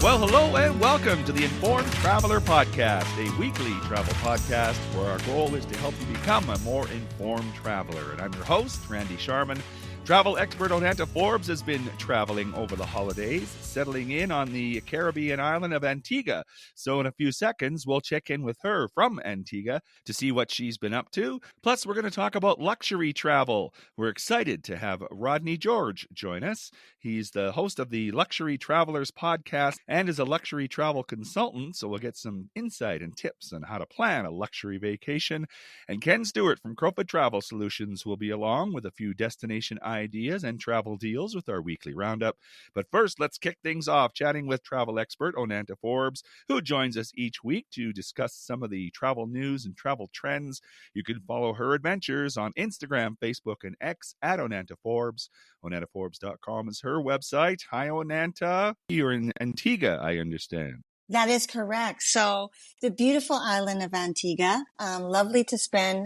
Well, hello and welcome to the Informed Traveler Podcast, a weekly travel podcast where our goal is to help you become a more informed traveler. And I'm your host, Randy Sharman. Travel expert Onanta Forbes has been traveling over the holidays, settling in on the Caribbean island of Antigua. So in a few seconds, we'll check in with her from Antigua to see what she's been up to. Plus, we're going to talk about luxury travel. We're excited to have Rodney George join us. He's the host of the Luxury Travelers podcast and is a luxury travel consultant, so we'll get some insight and tips on how to plan a luxury vacation. And Ken Stewart from Crowfoot Travel Solutions will be along with a few destination ideas and travel deals with our weekly roundup. But first, let's kick things off chatting with travel expert Onanta Forbes, who joins us each week to discuss some of the travel news and travel trends. You can follow her adventures on Instagram, Facebook, and X at Onanta Forbes. OnantaForbes.com is her website. Hi, Onanta. You're in Antigua, I understand. That is correct. So the beautiful island of Antigua, lovely to spend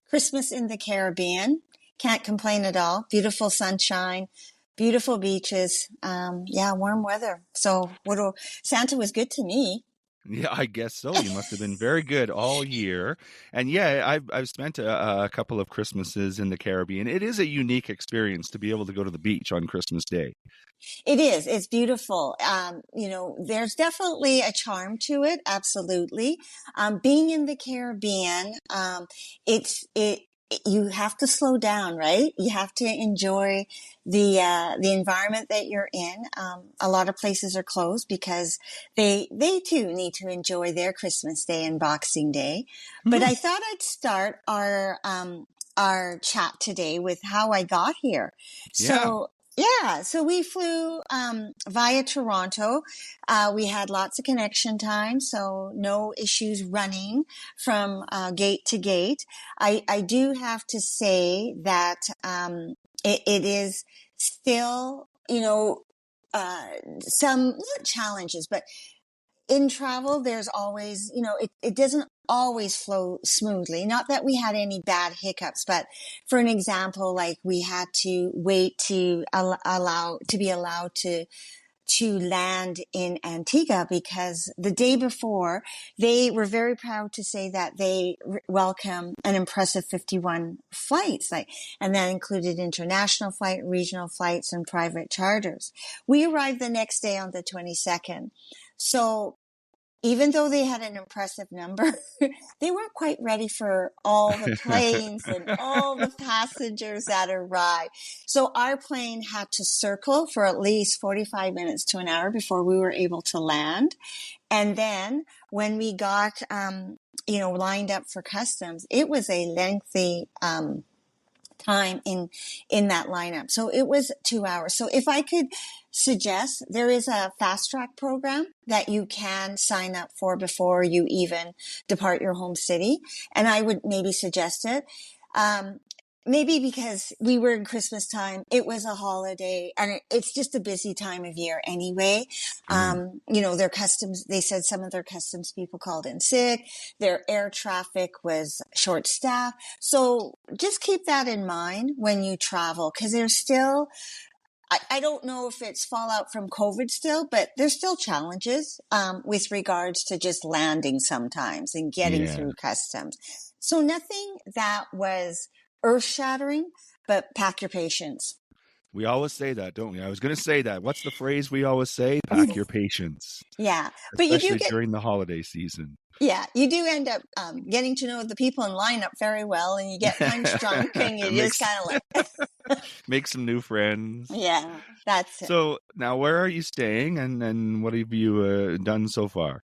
Christmas in the Caribbean. Can't complain at all. Beautiful sunshine, beautiful beaches. Warm weather. So Santa was good to me. Yeah, I guess so. You must have been very good all year. And yeah, I've spent a couple of Christmases in the Caribbean. It is a unique experience to be able to go to the beach on Christmas Day. It is. It's beautiful. There's definitely a charm to it. Absolutely. Being in the Caribbean, you have to slow down, right? You have to enjoy the environment that you're in. A lot of places are closed because they too need to enjoy their Christmas Day and Boxing Day. Mm-hmm. But I thought I'd start our chat today with how I got here. So we flew via Toronto. We had lots of connection time, so no issues running from gate to gate. I do have to say that it is still, some challenges, but in travel, there's always, it doesn't always flow smoothly. Not that we had any bad hiccups, but for an example, like we had to wait to be allowed to land in Antigua because the day before they were very proud to say that they welcome an impressive 51 flights, and that included international flight, regional flights, and private charters. We arrived the next day on the 22nd. So even though they had an impressive number, they weren't quite ready for all the planes and all the passengers that arrived. So our plane had to circle for at least 45 minutes to an hour before we were able to land. And then when we got, lined up for customs, it was a lengthy, time in that lineup. So it was 2 hours. So if I could suggest, there is a fast track program that you can sign up for before you even depart your home city. And I would maybe suggest it. Maybe because we were in Christmas time, it was a holiday, and it's just a busy time of year anyway. Their customs, they said some of their customs people called in sick. Their air traffic was short staffed. So just keep that in mind when you travel, because there's still, I don't know if it's fallout from COVID still, but there's still challenges with regards to just landing sometimes and getting through customs. So nothing that was earth-shattering, but pack your patience. We always say that, don't we? I was going to say that. What's the phrase we always say? Pack your patience. Yeah. But especially you do during the holiday season. Yeah. You do end up getting to know the people in lineup very well, and you get punch drunk and you just kind of like... make some new friends. Yeah, that's it. So now where are you staying, and what have you done so far?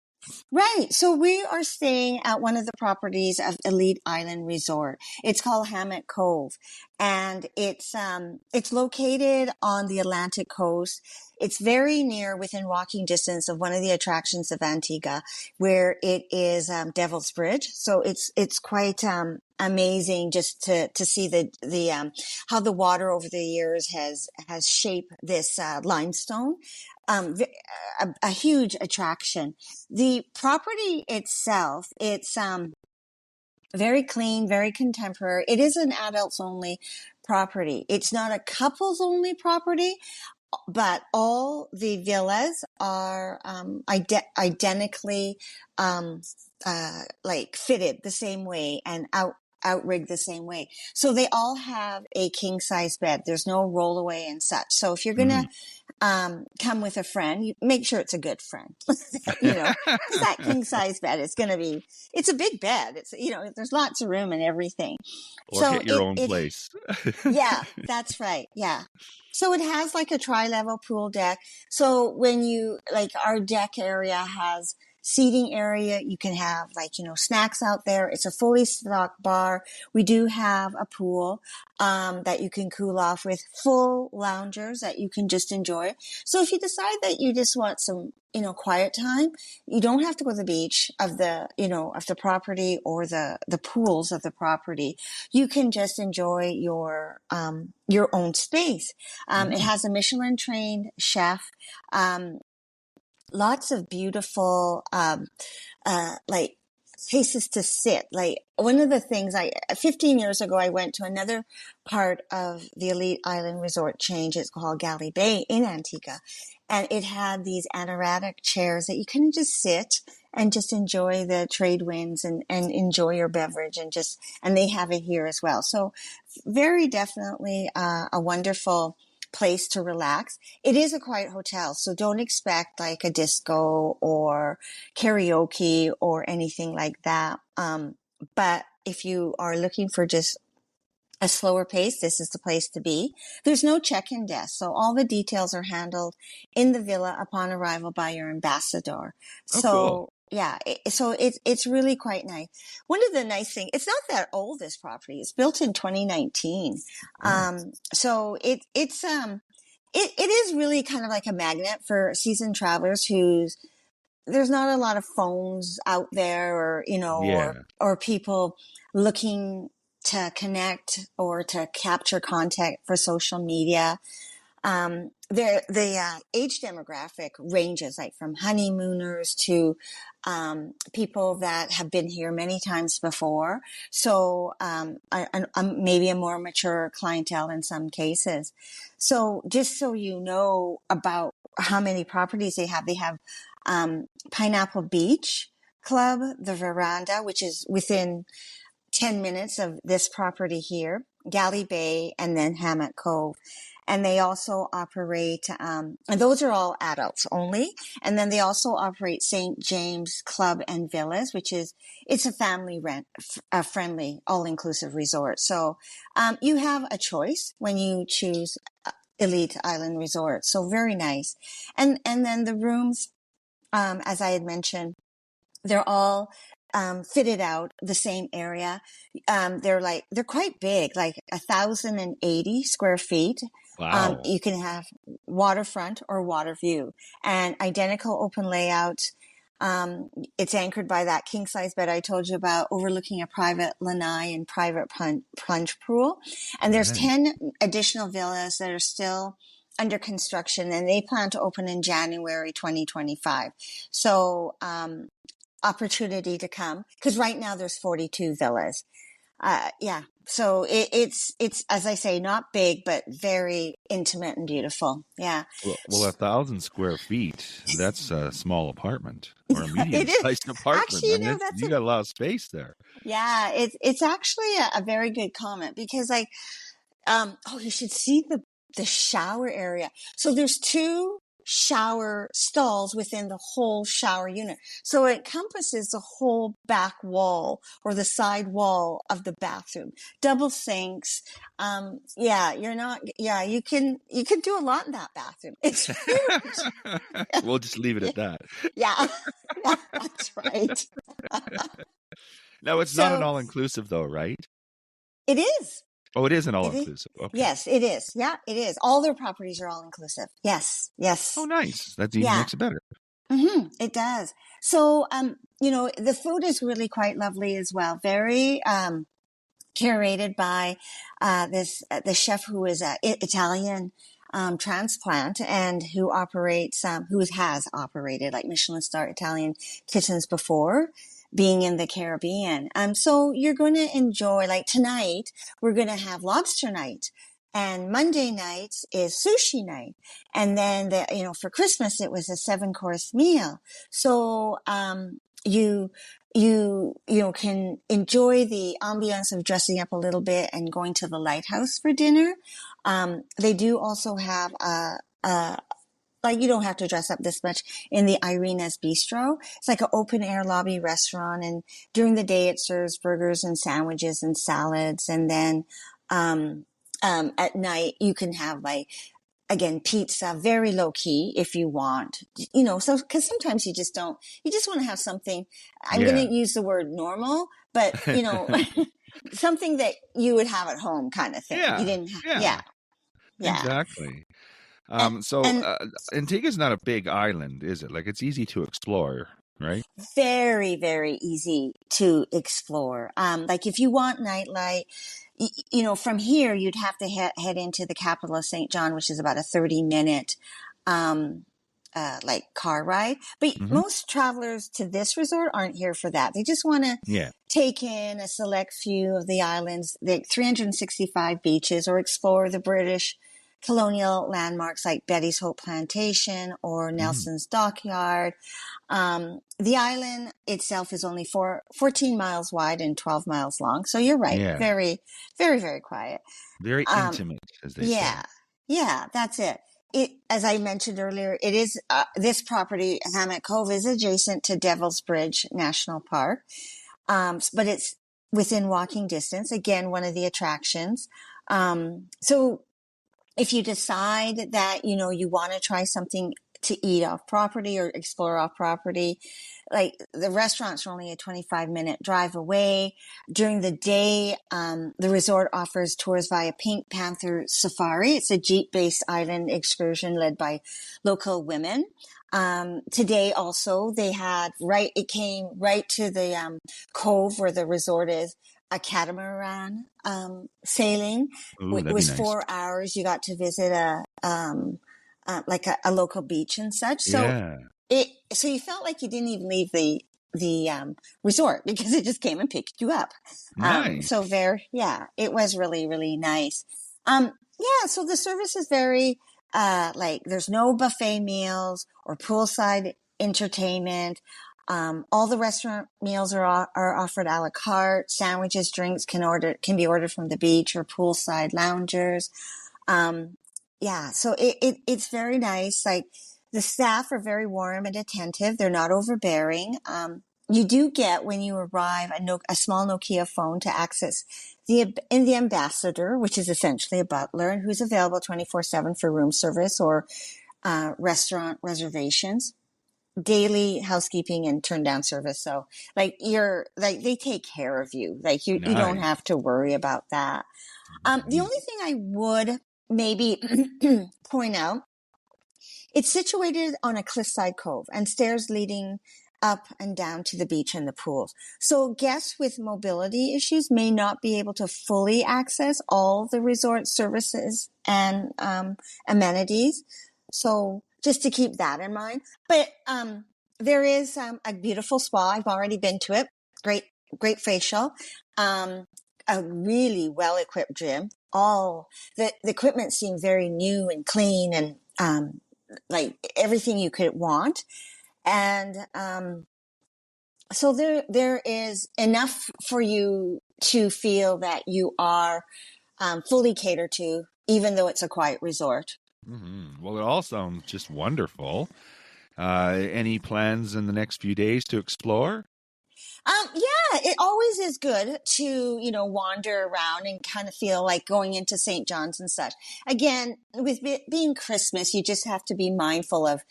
Right. So we are staying at one of the properties of Elite Island Resort. It's called Hammock Cove, and it's located on the Atlantic coast. It's very near, within walking distance of one of the attractions of Antigua, where it is Devil's Bridge. So it's quite amazing just to see the how the water over the years has shaped this limestone. A huge attraction. The property itself, it's very clean, very contemporary. It is an adults only property. It's not a couples only property. but all the villas are identically like fitted the same way and outrigged the same way. So they all have a king size bed. There's no rollaway and such. So if you're gonna come with a friend, you make sure it's a good friend. You know, because that king size bed is going to be, it's a big bed. It's, you know, there's lots of room and everything. Or So get your own place. yeah, that's right. Yeah. So it has like a tri-level pool deck. So when you, like, our deck area has seating area, you can have, like, you know, snacks out there. It's a fully stocked bar. We do have a pool that you can cool off with, full loungers that you can just enjoy. So if you decide that you just want some, you know, quiet time, you don't have to go to the beach of the, you know, of the property or the pools of the property. You can just enjoy your own space. It has a Michelin trained chef. Lots of beautiful, like, places to sit. Like, one of the things 15 years ago, I went to another part of the Elite Island Resort chain. It's called Galley Bay in Antigua. And it had these anoretic chairs that you can just sit and just enjoy the trade winds and enjoy your beverage and they have it here as well. So very definitely a wonderful place to relax. It is a quiet hotel, so don't expect like a disco or karaoke or anything like that. But if you are looking for just a slower pace, this is the place to be. There's no check-in desk, so all the details are handled in the villa upon arrival by your ambassador. Oh, So cool. yeah, so it's really quite nice. One of the nice things, it's not that old, this property. It's built in 2019. So it is really kind of like a magnet for seasoned travelers there's not a lot of phones out there, or, you know, Yeah. or people looking to connect or to capture content for social media. The age demographic ranges like from honeymooners to people that have been here many times before. So maybe a more mature clientele in some cases. So just so you know about how many properties they have Pineapple Beach Club, the Veranda, which is within 10 minutes of this property here, Galley Bay, and then Hammock Cove. And they also operate, and those are all adults only. And then they also operate St. James Club and Villas, it's a family friendly, all-inclusive resort. So you have a choice when you choose Elite Island Resort. So very nice. And then the rooms, as I had mentioned, they're all fitted out the same area. They're quite big, like 1,080 square feet. Wow. You can have waterfront or water view, and identical open layout. It's anchored by that king size bed I told you about, overlooking a private lanai and private plunge pool. And there's Right. 10 additional villas that are still under construction, and they plan to open in January 2025. So, opportunity to come, because right now there's 42 villas. Yeah. So it's, as I say, not big, but very intimate and beautiful. Yeah. Well, 1,000 square feet, that's a small apartment or a It is. medium-sized apartment. Actually, I you mean, know, that's you got a lot of space there. yeah, it's actually a very good comment, because like, oh, you should see the shower area. So there's two shower stalls within the whole shower unit. So it encompasses the whole back wall or the side wall of the bathroom. Double sinks. Yeah, you can do a lot in that bathroom. It's huge. We'll just leave it at that. Yeah. Yeah, that's right. No, it's not an So all-inclusive though, right? it is. Oh, it is an It is. all-inclusive. Okay. Yes, it is. Yeah, it is. All their properties are all inclusive. Yes. Oh, Yes. nice. That even Yeah. makes it better. It does. So, you know, the food is really quite lovely as well. Very, curated by, the chef who is a Italian, transplant, and who has operated like Michelin star Italian kitchens before, being in the Caribbean. So you're going to enjoy, like tonight, we're going to have lobster night. And Monday nights is sushi night. And then for Christmas, it was a 7-course meal. So, you can enjoy the ambiance of dressing up a little bit and going to the lighthouse for dinner. They do also have like you don't have to dress up this much in the Irina's Bistro. It's like an open air lobby restaurant, and during the day it serves burgers and sandwiches and salads. And then at night you can have again, pizza, very low key if you want, so because sometimes you just want to have something. I'm going to use the word normal, but something that you would have at home kind of thing. You didn't yeah. Exactly. And Antigua's not a big island, is it? Like, it's easy to explore, right? very, very easy to explore. Like if you want nightlife, from here, you'd have to head into the capital of St. John, which is about a 30-minute, car ride. But most travelers to this resort aren't here for that. They just want to take in a select few of the islands, the 365 beaches, or explore the British colonial landmarks like Betty's Hope Plantation or Nelson's Dockyard. The island itself is only 14 miles wide and 12 miles long. So you're right. Yeah. Very, very, very quiet. Very intimate, as they say. Yeah, that's it. As I mentioned earlier, it is, this property, Hammock Cove, is adjacent to Devil's Bridge National Park. But it's within walking distance. Again, one of the attractions. So if you decide that, you want to try something to eat off property or explore off property, like the restaurants are only a 25-minute drive away. During the day, the resort offers tours via Pink Panther Safari. It's a Jeep-based island excursion led by local women. Today also, it came right to the cove where the resort is, a catamaran sailing. Ooh, It was nice. 4 hours. You got to visit a local beach and such. So so you felt like you didn't even leave the resort because it just came and picked you up. Nice. So it was really, really nice. So the service is very there's no buffet meals or poolside entertainment. All the restaurant meals are offered a la carte. Sandwiches, drinks can be ordered from the beach or poolside loungers. So it's very nice. Like the staff are very warm and attentive. They're not overbearing. You do get, when you arrive, a small Nokia phone to access the ambassador, which is essentially a butler, and who's available 24/7 for room service or restaurant reservations, daily housekeeping, and turn down service. So they take care of you. Like you don't have to worry about that. The only thing I would maybe point out, it's situated on a cliffside cove and stairs leading up and down to the beach and the pools. So guests with mobility issues may not be able to fully access all the resort services and amenities. So just to keep that in mind. But there is a beautiful spa. I've already been to it. Great facial. A really well-equipped gym. All the equipment seemed very new and clean and like everything you could want. And so there is enough for you to feel that you are fully catered to, even though it's a quiet resort. Mm-hmm. Well, it all sounds just wonderful. Any plans in the next few days to explore? It always is good to, wander around and kind of feel like going into St. John's and such. Again, with being Christmas, you just have to be mindful of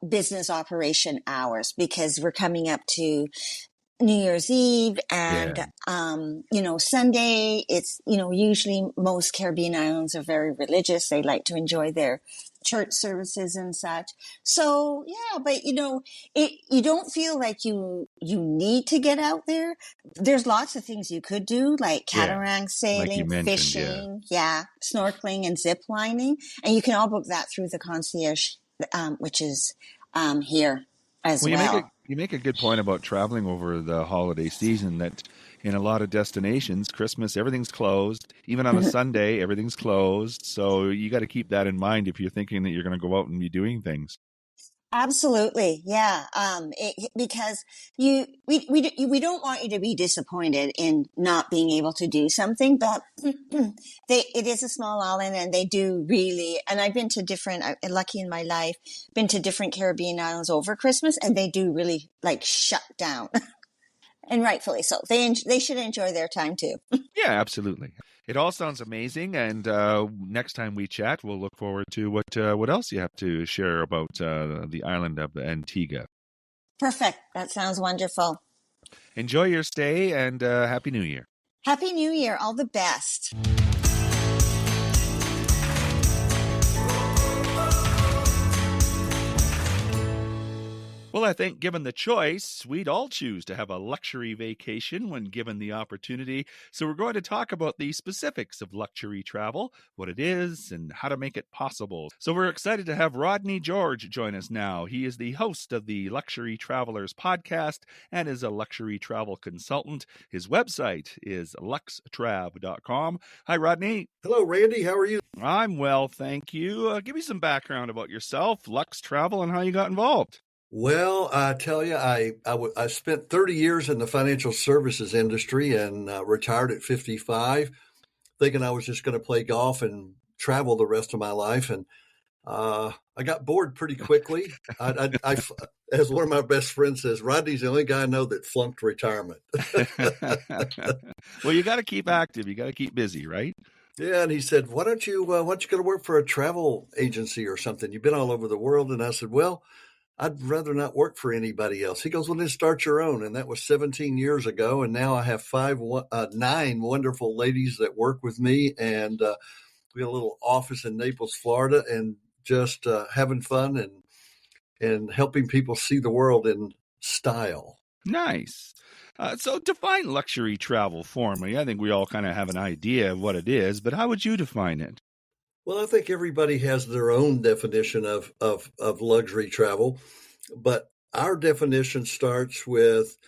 business operation hours, because we're coming up to New Year's Eve and, Sunday. It's, usually most Caribbean islands are very religious. They like to enjoy their church services and such. So, but you don't feel like you need to get out there. There's lots of things you could do, like catamaran sailing, like fishing, snorkeling and zip lining. And you can all book that through the concierge, which is here as well. You make a good point about traveling over the holiday season, that in a lot of destinations, Christmas, everything's closed. Even on a Sunday, everything's closed. So you got to keep that in mind if you're thinking that you're going to go out and be doing things. Absolutely. Yeah. Because we don't want you to be disappointed in not being able to do something, but it is a small island and they do really, and I've been to different, I'm lucky in my life, been to different Caribbean islands over Christmas and they do really like shut down and rightfully so. They should enjoy their time too. Yeah, absolutely. It all sounds amazing, and next time we chat, we'll look forward to what else you have to share about the island of Antigua. Perfect. That sounds wonderful. Enjoy your stay, and Happy New Year. Happy New Year. All the best. Well, I think given the choice, we'd all choose to have a luxury vacation when given the opportunity. So we're going to talk about the specifics of luxury travel, what it is, and how to make it possible. So we're excited to have Rodney George join us now. He is the host of the Luxury Travelers podcast and is a luxury travel consultant. His website is luxtrav.com. Hi, Rodney. Hello, Randy. How are you? I'm well, thank you. Give me some background about yourself, Lux Travel, and how you got involved. Well, I tell you, I spent 30 years in the financial services industry and retired at 55, thinking I was just going to play golf and travel the rest of my life. And I got bored pretty quickly. As one of my best friends says, Rodney's the only guy I know that flunked retirement. Well, you got to keep active. You got to keep busy, right? Yeah, and he said, why don't you go to work for a travel agency or something? You've been all over the world. And I said, well, I'd rather not work for anybody else. He goes, well, then start your own. And that was 17 years ago. And now I have 9 wonderful ladies that work with me. And we have a little office in Naples, Florida, and just having fun and helping people see the world in style. Nice. So define luxury travel for me. I think we all kind of have an idea of what it is, but how would you define it? Well, I think everybody has their own definition of luxury travel, but our definition starts with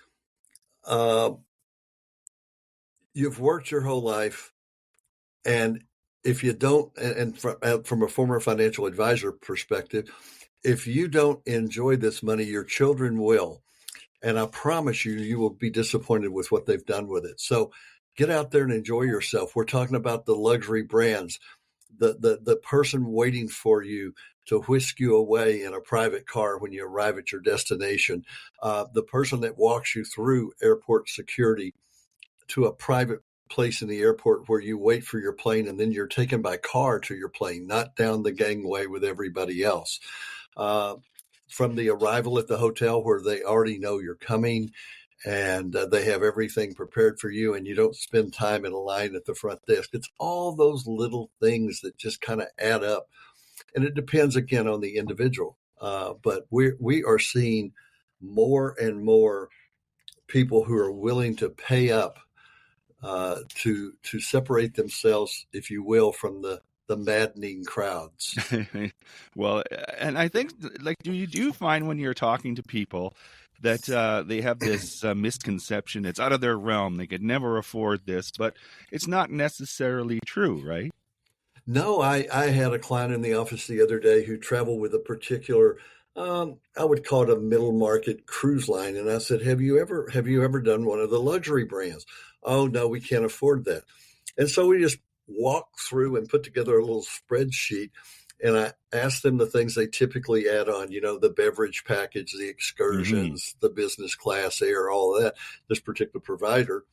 you've worked your whole life, and if you don't, and from a former financial advisor perspective, if you don't enjoy this money, your children will. And I promise you, you will be disappointed with what they've done with it. So get out there and enjoy yourself. We're talking about the luxury brands. The person waiting for you to whisk you away in a private car when you arrive at your destination, the person that walks you through airport security to a private place in the airport where you wait for your plane and then you're taken by car to your plane, not down the gangway with everybody else. From the arrival at the hotel where they already know you're coming, and they have everything prepared for you, and you don't spend time in a line at the front desk. It's all those little things that just kind of add up. And it depends, again, on the individual. But we are seeing more and more people who are willing to pay up to separate themselves, if you will, from the maddening crowds. Well, and I think, like, do you find when you're talking to people that they have this misconception, it's out of their realm, they could never afford this, but it's not necessarily true, right? No, I had a client in the office the other day who traveled with a particular, I would call it a middle market cruise line. And I said, have you ever done one of the luxury brands? Oh, no, we can't afford that. And so we just walked through and put together a little spreadsheet. And I asked them the things they typically add on, the beverage package, the excursions, the business class air, all of that. This particular provider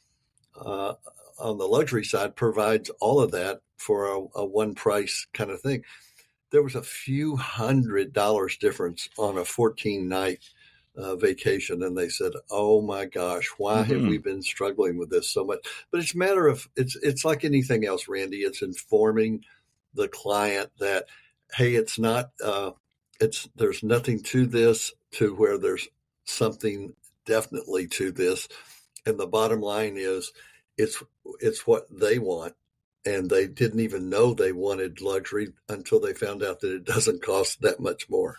on the luxury side provides all of that for a one price kind of thing. There was a few $100 difference on a 14-night vacation. And they said, oh my gosh, why have we been struggling with this so much? But it's a matter of, it's like anything else, Randy. It's informing the client that, hey, it's not, there's nothing to this, to where there's something definitely to this. And the bottom line is it's what they want. And they didn't even know they wanted luxury until they found out that it doesn't cost that much more.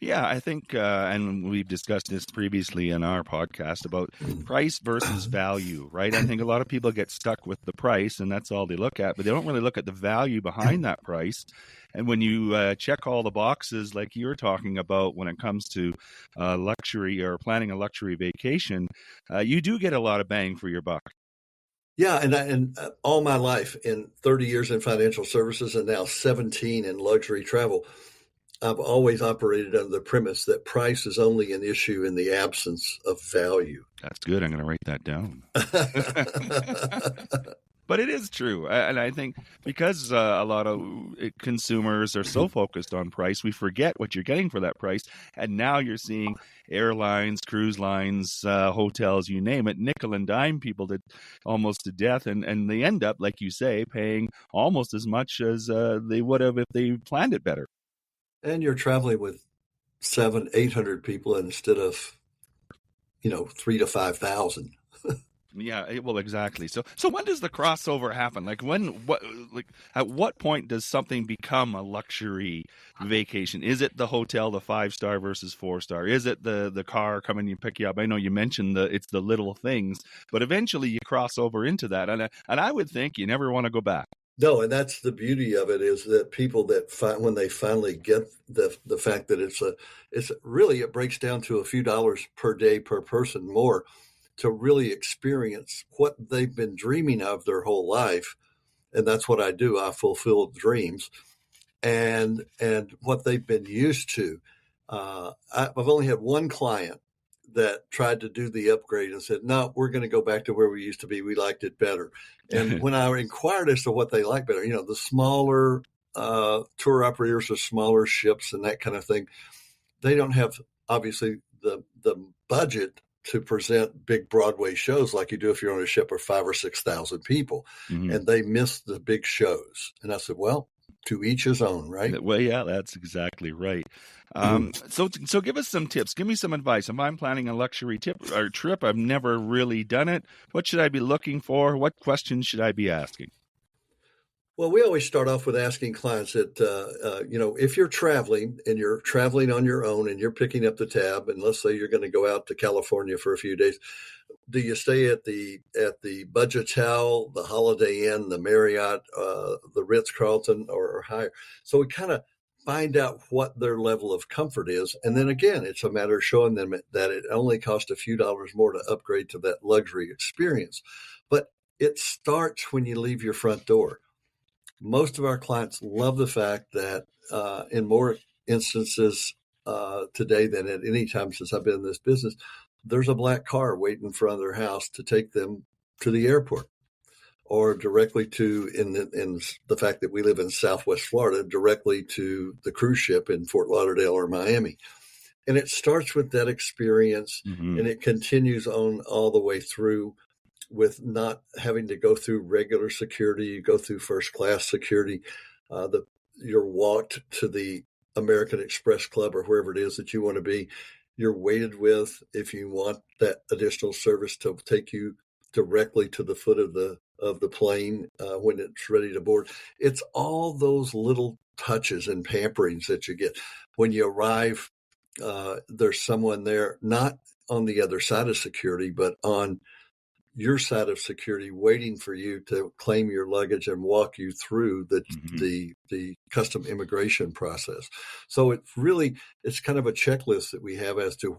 Yeah, I think, and we've discussed this previously in our podcast about price versus value, right? I think a lot of people get stuck with the price, and that's all they look at, but they don't really look at the value behind that price. And when you check all the boxes, like you were talking about, when it comes to luxury or planning a luxury vacation, you do get a lot of bang for your buck. Yeah, and all my life, in 30 years in financial services and now 17 in luxury travel, I've always operated under the premise that price is only an issue in the absence of value. That's good. I'm going to write that down. But it is true. And I think because a lot of consumers are so focused on price, we forget what you're getting for that price. And now you're seeing airlines, cruise lines, hotels, you name it, nickel and dime people almost to death. And they end up, like you say, paying almost as much as they would have if they planned it better. And you're traveling with 700-800 people instead of 3,000 to 5,000. Yeah, well, exactly. So when does the crossover happen? Like at what point does something become a luxury vacation? Is it the hotel, the 5-star versus 4-star? Is it the car coming to pick you up? I know you mentioned it's the little things, but eventually you cross over into that, and I would think you never want to go back. No, and that's the beauty of it, is that people that when they finally get the fact that it's really, it breaks down to a few dollars per day per person more to really experience what they've been dreaming of their whole life. And that's what I do. I fulfill dreams and what they've been used to. I've only had one client that tried to do the upgrade and said, no, we're going to go back to where we used to be. We liked it better. And when I inquired as to what they like better, the smaller tour operators of smaller ships and that kind of thing, they don't have, obviously, the budget to present big Broadway shows like you do if you're on a ship of 5,000 or 6,000 people. Mm-hmm. And they miss the big shows. And I said, well, to each his own, right? Well, yeah, that's exactly right. So give us some tips. Give me some advice. If I'm planning a luxury trip, I've never really done it. What should I be looking for? What questions should I be asking? Well, we always start off with asking clients that, if you're traveling and you're traveling on your own and you're picking up the tab, and let's say you're going to go out to California for a few days, do you stay at the Budgetel, the Holiday Inn, the Marriott, the Ritz-Carlton, or higher? So we kind of find out what their level of comfort is. And then again, it's a matter of showing them that it only costs a few dollars more to upgrade to that luxury experience. But it starts when you leave your front door. Most of our clients love the fact that in more instances today than at any time since I've been in this business, there's a black car waiting in front of their house to take them to the airport, or directly to, in the fact that we live in Southwest Florida, directly to the cruise ship in Fort Lauderdale or Miami. And it starts with that experience, mm-hmm. and it continues on all the way through, with not having to go through regular security. You go through first class security. You're walked to the American Express Club or wherever it is that you want to be. You're waited with, if you want that additional service, to take you directly to the foot of the plane when it's ready to board. It's all those little touches and pamperings that you get when you arrive. There's someone there, not on the other side of security, but on your side of security, waiting for you to claim your luggage and walk you through the custom immigration process. So it's kind of a checklist that we have as to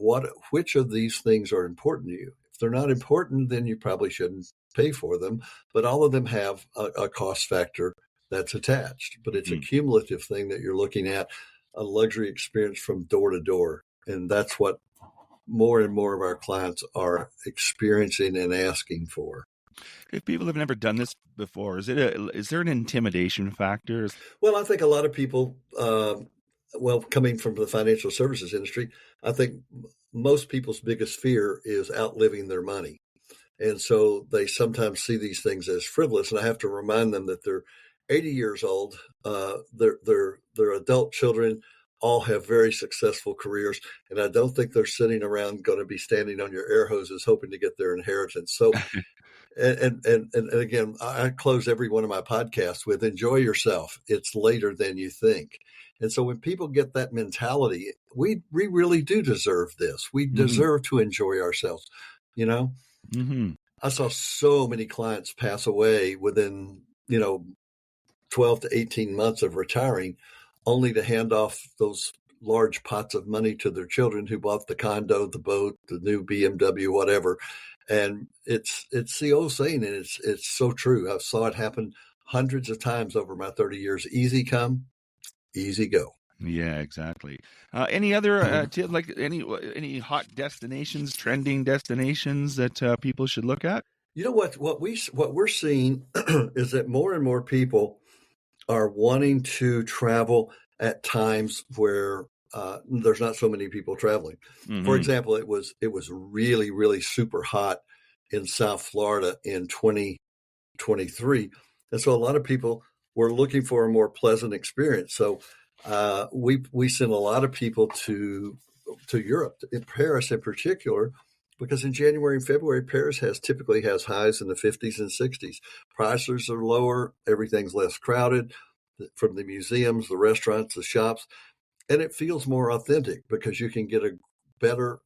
which of these things are important to you. If they're not important, then you probably shouldn't pay for them. But all of them have a cost factor that's attached. But it's a cumulative thing that you're looking at, a luxury experience from door to door. And that's what more and more of our clients are experiencing and asking for. If people have never done this before, is there an intimidation factor? Well, I think a lot of people, coming from the financial services industry, I think most people's biggest fear is outliving their money. And so they sometimes see these things as frivolous. And I have to remind them that they're 80 years old. They're adult children, all have very successful careers. And I don't think they're sitting around going to be standing on your air hoses hoping to get their inheritance. So And again, I close every one of my podcasts with enjoy yourself. It's later than you think. And so when people get that mentality, we really do deserve this. We deserve to enjoy ourselves. You know, I saw so many clients pass away within, 12 to 18 months of retiring, only to hand off those large pots of money to their children who bought the condo, the boat, the new BMW, whatever. And it's the old saying, and it's so true. I saw it happen hundreds of times over my 30 years. Easy come, easy go. Yeah, exactly. Any other like any hot destinations, trending destinations that people should look at? You know what we're seeing is that more and more people are wanting to travel at times where there's not so many people traveling. For example, it was really, really super hot in South Florida in 2023. And so a lot of people were looking for a more pleasant experience. So we sent a lot of people to Europe, in Paris in particular, because in January and February, Paris typically has highs in the 50s and 60s. Prices are lower, everything's less crowded, from the museums, the restaurants, the shops, and it feels more authentic because you can get a better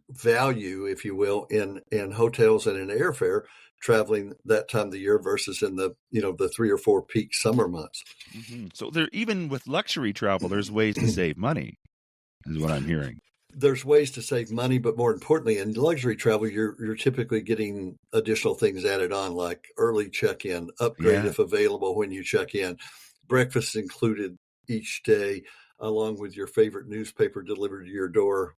value, if you will, in hotels and in airfare traveling that time of the year versus in the the 3 or 4 peak summer months. So there, even with luxury travel, there's ways to save money, is what I'm hearing. There's ways to save money, but more importantly, in luxury travel, you're typically getting additional things added on, like early check-in, upgrade if available when you check in, breakfast included each day, along with your favorite newspaper delivered to your door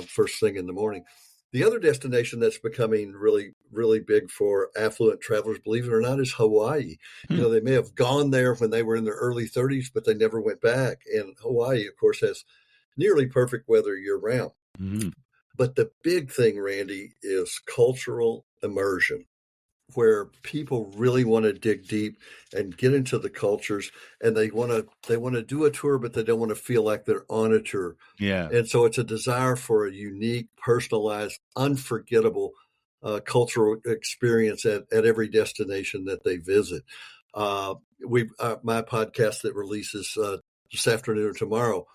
first thing in the morning. The other destination that's becoming really, really big for affluent travelers, believe it or not, is Hawaii. They may have gone there when they were in their early 30s, but they never went back. And Hawaii, of course, has nearly perfect weather year-round. But the big thing, Randy, is cultural immersion, where people really want to dig deep and get into the cultures, and they want to do a tour, but they don't want to feel like they're on a tour. Yeah. And so it's a desire for a unique, personalized, unforgettable cultural experience at every destination that they visit. My podcast that releases this afternoon or tomorrow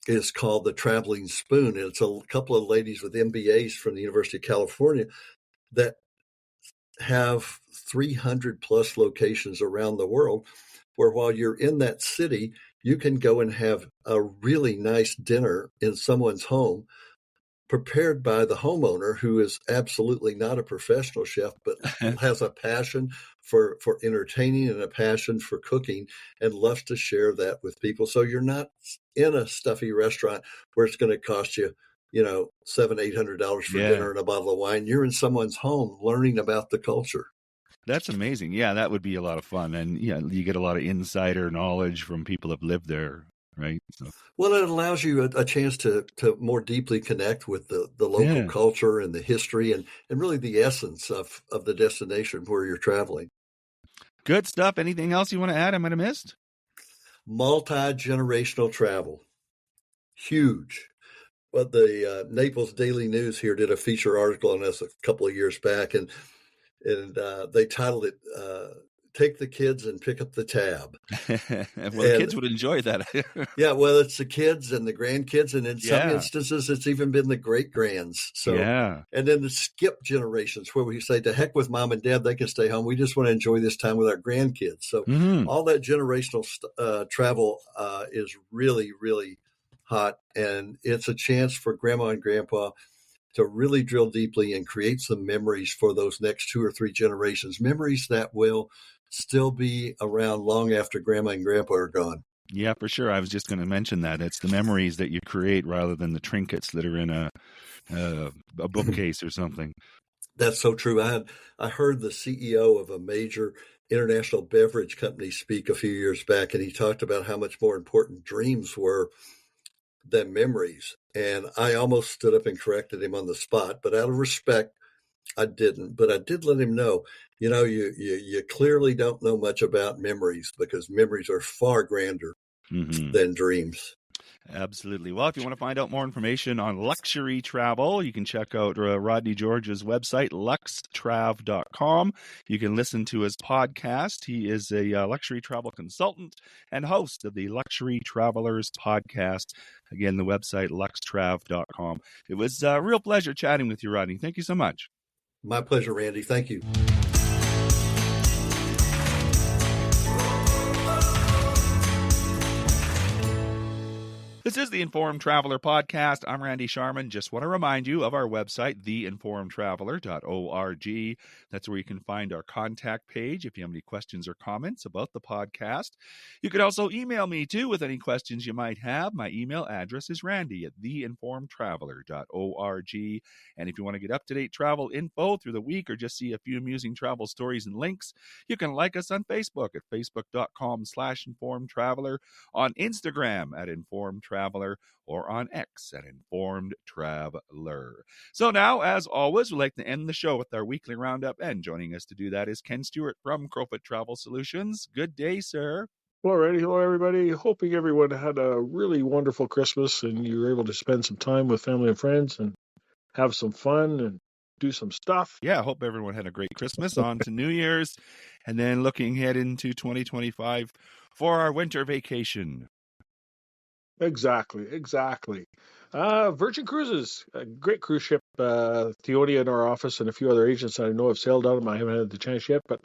is called The Traveling Spoon. And it's a couple of ladies with MBAs from the University of California that have 300 plus locations around the world, where while you're in that city, you can go and have a really nice dinner in someone's home, prepared by the homeowner, who is absolutely not a professional chef, but has a passion for entertaining and a passion for cooking, and loves to share that with people. So you're not in a stuffy restaurant where it's going to cost you, $700-800 for dinner and a bottle of wine. You're in someone's home learning about the culture. That's amazing. Yeah, that would be a lot of fun. And you get a lot of insider knowledge from people who've lived there, right? So. Well, it allows you a chance to more deeply connect with the local culture and the history and really the essence of the destination where you're traveling. Good stuff. Anything else you want to add I might have missed? Multi-generational travel. Huge. But the Naples Daily News here did a feature article on this a couple of years back, and they titled it "Take the Kids and Pick Up the Tab." The kids would enjoy that. Yeah, well, it's the kids and the grandkids, and in some instances, it's even been the great-grands. So, and then the skip generations, where we say, "To heck with mom and dad, they can stay home. We just want to enjoy this time with our grandkids." So, all that generational travel is really, really hot, and it's a chance for grandma and grandpa to really drill deeply and create some memories for those next 2 or 3 generations, memories that will still be around long after grandma and grandpa are gone. Yeah, for sure. I was just going to mention that. It's the memories that you create rather than the trinkets that are in a bookcase or something. That's so true. I heard the CEO of a major international beverage company speak a few years back, and he talked about how much more important dreams were than memories. And I almost stood up and corrected him on the spot, but out of respect, I didn't. But I did let him know, you clearly don't know much about memories, because memories are far grander than dreams. Absolutely. Well, if you want to find out more information on luxury travel, you can check out Rodney George's website, luxtrav.com. You can listen to his podcast. He is a luxury travel consultant and host of the Luxury Travelers podcast. Again, the website, luxtrav.com. It was a real pleasure chatting with you, Rodney. Thank you so much. My pleasure, Randy. Thank you. This is the Informed Traveler Podcast. I'm Randy Sharman. Just want to remind you of our website, theinformedtraveler.org. That's where you can find our contact page if you have any questions or comments about the podcast. You can also email me, too, with any questions you might have. My email address is randy@theinformedtraveler.org. And if you want to get up-to-date travel info through the week or just see a few amusing travel stories and links, you can like us on Facebook at facebook.com/informedtraveler, on Instagram at Informed Traveler, or on X at Informed Traveler. So now, as always, we'd like to end the show with our weekly roundup, and joining us to do that is Ken Stewart from Crowfoot Travel Solutions. Good day, sir. Hello, Randy. Hello, everybody. Hoping everyone had a really wonderful Christmas and you were able to spend some time with family and friends and have some fun and do some stuff. Yeah, I hope everyone had a great Christmas, on to New Year's, and then looking ahead into 2025 for our winter vacation. Exactly. Virgin Cruises, a great cruise ship. Theonia in our office and a few other agents I know have sailed on them. I haven't had the chance yet, but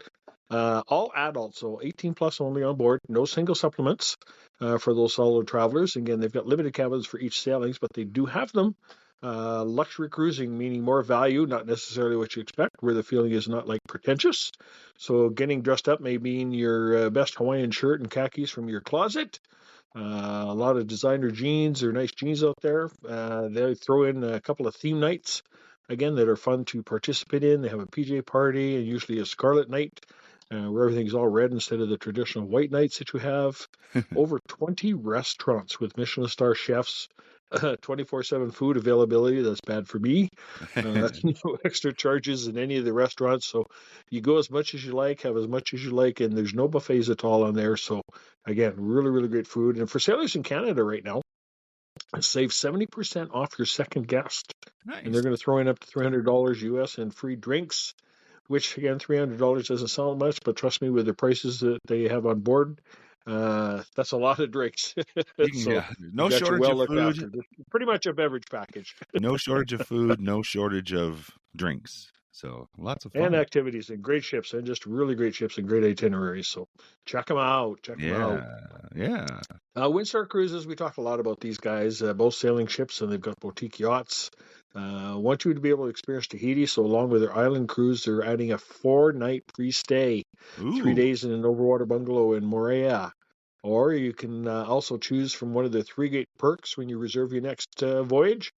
all adults, so 18 plus only on board. No single supplements for those solo travelers. Again, they've got limited cabins for each sailings, but they do have them. Luxury cruising, meaning more value, not necessarily what you expect, where the feeling is not like pretentious. So getting dressed up may mean your best Hawaiian shirt and khakis from your closet. A lot of designer jeans or nice jeans out there. They throw in a couple of theme nights, again, that are fun to participate in. They have a PJ party and usually a scarlet night where everything's all red instead of the traditional white nights that you have. Over 20 restaurants with Michelin star chefs. 24/7 food availability. That's bad for me. No extra charges in any of the restaurants. So you go as much as you like, have as much as you like, and there's no buffets at all on there. So again, really, really great food. And for sailors in Canada right now, save 70% off your second guest. Nice. And they're going to throw in up to $300 US in free drinks, which again, $300 doesn't sound much, but trust me, with the prices that they have on board, that's a lot of drinks. So no shortage of food. Pretty much a beverage package. No shortage of food, no shortage of drinks. So lots of fun. And activities and great ships and just really great ships and great itineraries. So check them out. Yeah. Windstar Cruises, we talked a lot about these guys, both sailing ships, and they've got boutique yachts. Want you to be able to experience Tahiti, so along with their island cruise, they're adding a 4-night pre-stay, 3 days in an overwater bungalow in Moorea. Or you can also choose from one of the 3 great perks when you reserve your next voyage.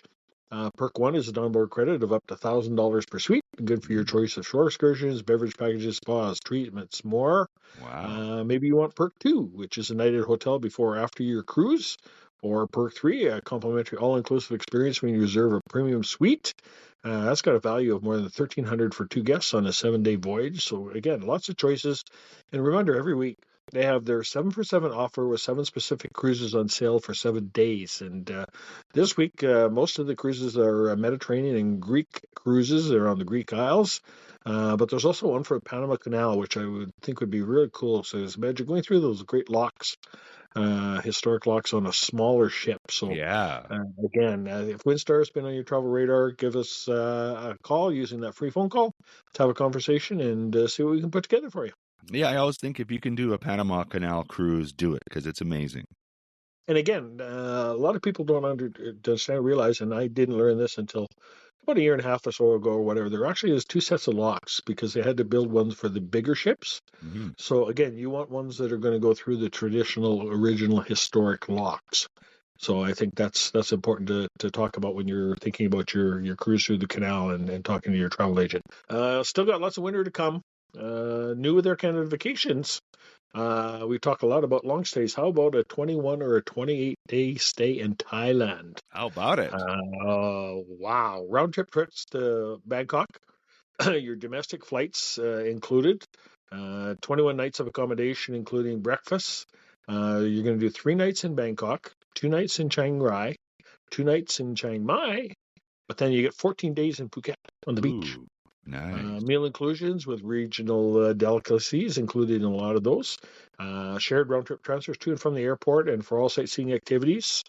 Perk 1 is an onboard credit of up to $1,000 per suite, good for your choice of shore excursions, beverage packages, spas, treatments, more. Wow. Maybe you want Perk 2, which is a night at a hotel before or after your cruise. Or Perk 3, a complimentary all-inclusive experience when you reserve a premium suite. That's got a value of more than $1,300 for 2 guests on a 7-day voyage. So again, lots of choices. And remember, every week they have their 7 for 7 offer with 7 specific cruises on sale for 7 days. And this week, most of the cruises are Mediterranean and Greek cruises. They're on the Greek Isles. But there's also one for the Panama Canal, which I would think would be really cool. So imagine going through those great locks, historic locks on a smaller ship. So again, if Windstar has been on your travel radar, give us a call using that free phone call to have a conversation and see what we can put together for you. Yeah, I always think if you can do a Panama Canal cruise, do it, because it's amazing. And again, a lot of people don't understand, realize, and I didn't learn this until about a year and a half or so ago or whatever, there actually is 2 sets of locks because they had to build ones for the bigger ships. Mm-hmm. So again, you want ones that are going to go through the traditional, original, historic locks. So I think that's important to talk about when you're thinking about your cruise through the canal and talking to your travel agent. Still got lots of winter to come. New with Air Canada Vacations, we talk a lot about long stays. How about a 21 or a 28-day stay in Thailand? How about it? Wow. Round trip trips to Bangkok, your domestic flights included, 21 nights of accommodation, including breakfast. You're going to do 3 nights in Bangkok, 2 nights in Chiang Rai, 2 nights in Chiang Mai, but then you get 14 days in Phuket on the beach. Ooh, nice. Meal inclusions with regional delicacies included in a lot of those. Shared round-trip transfers to and from the airport and for all sightseeing activities.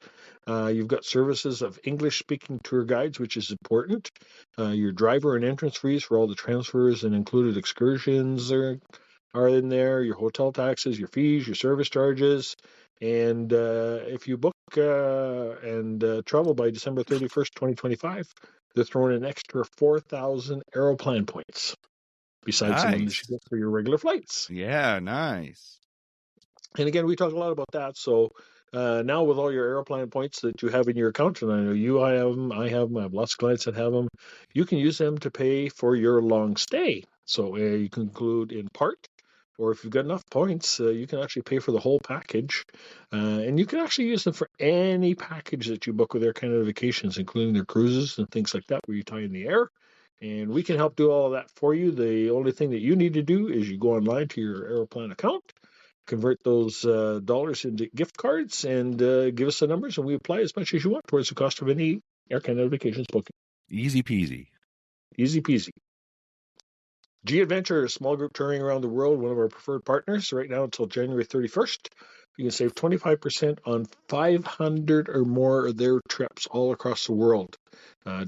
You've got services of English-speaking tour guides, which is important. Your driver and entrance fees for all the transfers and included excursions are in there. Your hotel taxes, your fees, your service charges. And if you book and travel by December 31st, 2025, they're throwing an extra 4,000 Aeroplan points besides the one that Nice. you get for your regular flights. Yeah, nice. And again, we talk a lot about that. So now with all your Aeroplan points that you have in your account, and I know I have lots of clients that have them, you can use them to pay for your long stay. So you can include in part, or if you've got enough points, you can actually pay for the whole package. And you can actually use them for any package that you book with Air Canada Vacations, including their cruises and things like that, where you tie in the air. And we can help do all of that for you. The only thing that you need to do is you go online to your Aeroplan account, convert those dollars into gift cards, and give us the numbers, and we apply as much as you want towards the cost of any Air Canada Vacations booking. Easy peasy. Easy peasy. G-Adventure is small group touring around the world, one of our preferred partners right now until January 31st. You can save 25% on 500 or more of their trips all across the world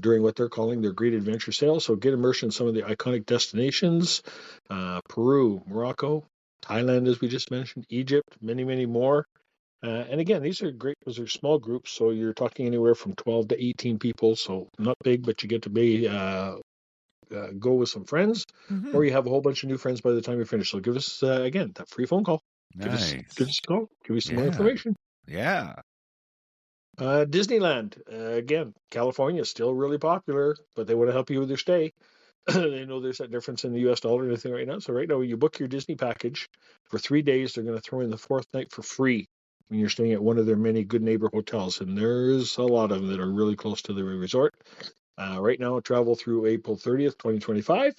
during what they're calling their Great Adventure Sale. So get immersed in some of the iconic destinations, Peru, Morocco, Thailand, as we just mentioned, Egypt, many, many more. And again, these are great because they're small groups. So you're talking anywhere from 12 to 18 people. So not big, but you get to be go with some friends, or you have a whole bunch of new friends by the time you finish. So give us, again, that free phone call. Nice. Give us a call. Give you some more information. Yeah. Disneyland, again, California is still really popular, but they want to help you with your stay. They know there's that difference in the U.S. dollar and everything right now. So right now, when you book your Disney package for 3 days, they're going to throw in the 4th night for free when you're staying at one of their many Good Neighbor hotels. And there's a lot of them that are really close to the resort. Right now, travel through April 30th, 2025.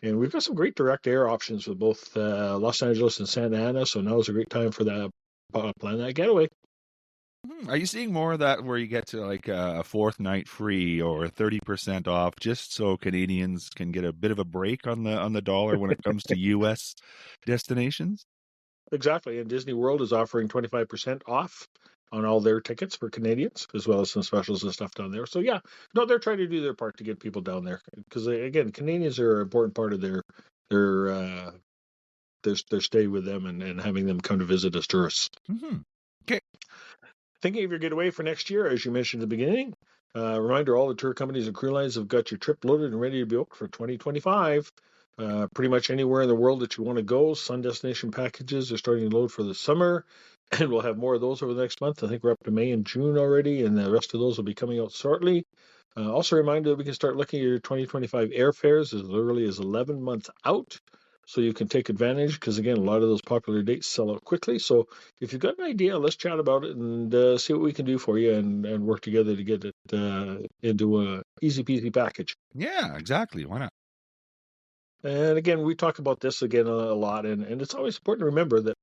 And we've got some great direct air options with both Los Angeles and Santa Ana. So now is a great time for that plan that getaway. Are you seeing more of that where you get to like a 4th night free or 30% off just so Canadians can get a bit of a break on the dollar when it comes to U.S. destinations? Exactly. And Disney World is offering 25% off on all their tickets for Canadians, as well as some specials and stuff down there. So yeah, no, they're trying to do their part to get people down there because again, Canadians are an important part of their stay with them and having them come to visit as tourists. Okay. Thinking of your getaway for next year, as you mentioned at the beginning, reminder, all the tour companies and cruise lines have got your trip loaded and ready to be booked for 2025. Pretty much anywhere in the world that you want to go. Sun destination packages are starting to load for the summer, and we'll have more of those over the next month. I think we're up to May and June already, and the rest of those will be coming out shortly. Also a reminder that we can start looking at your 2025 airfares as early as 11 months out, so you can take advantage, because again, a lot of those popular dates sell out quickly. So if you've got an idea, let's chat about it and see what we can do for you and work together to get it into a easy peasy package. Yeah, exactly. Why not? And again, we talk about this again a lot, and it's always important to remember that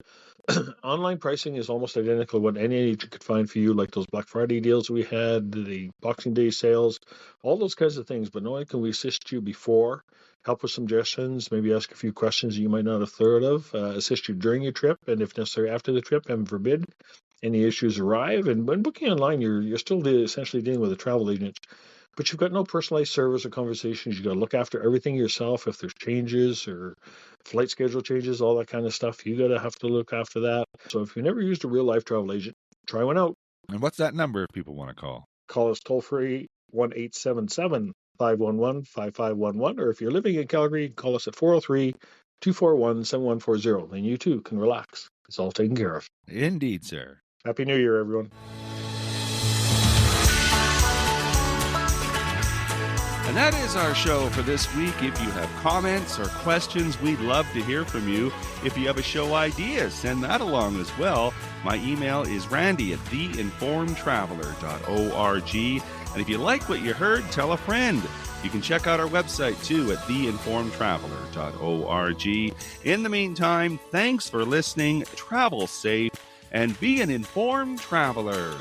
online pricing is almost identical to what any agent could find for you, like those Black Friday deals we had, the Boxing Day sales, all those kinds of things. But not only can we assist you before, help with suggestions, maybe ask a few questions that you might not have thought of, assist you during your trip, and if necessary after the trip, heaven forbid, any issues arrive. And when booking online, you're still essentially dealing with a travel agent. But you've got no personalized service or conversations. You've got to look after everything yourself. If there's changes or flight schedule changes, all that kind of stuff, you got to have to look after that. So if you never used a real life travel agent, try one out. And what's that number if people want to call? Call us toll free 1-877-511-5511. Or if you're living in Calgary, call us at 403-241-7140. And you too can relax. It's all taken care of. Indeed, sir. Happy New Year, everyone. And that is our show for this week. If you have comments or questions, we'd love to hear from you. If you have a show idea, send that along as well. My email is randy@theinformedtraveler.org. And if you like what you heard, tell a friend. You can check out our website too at theinformedtraveler.org. In the meantime, thanks for listening, travel safe, and be an informed traveler.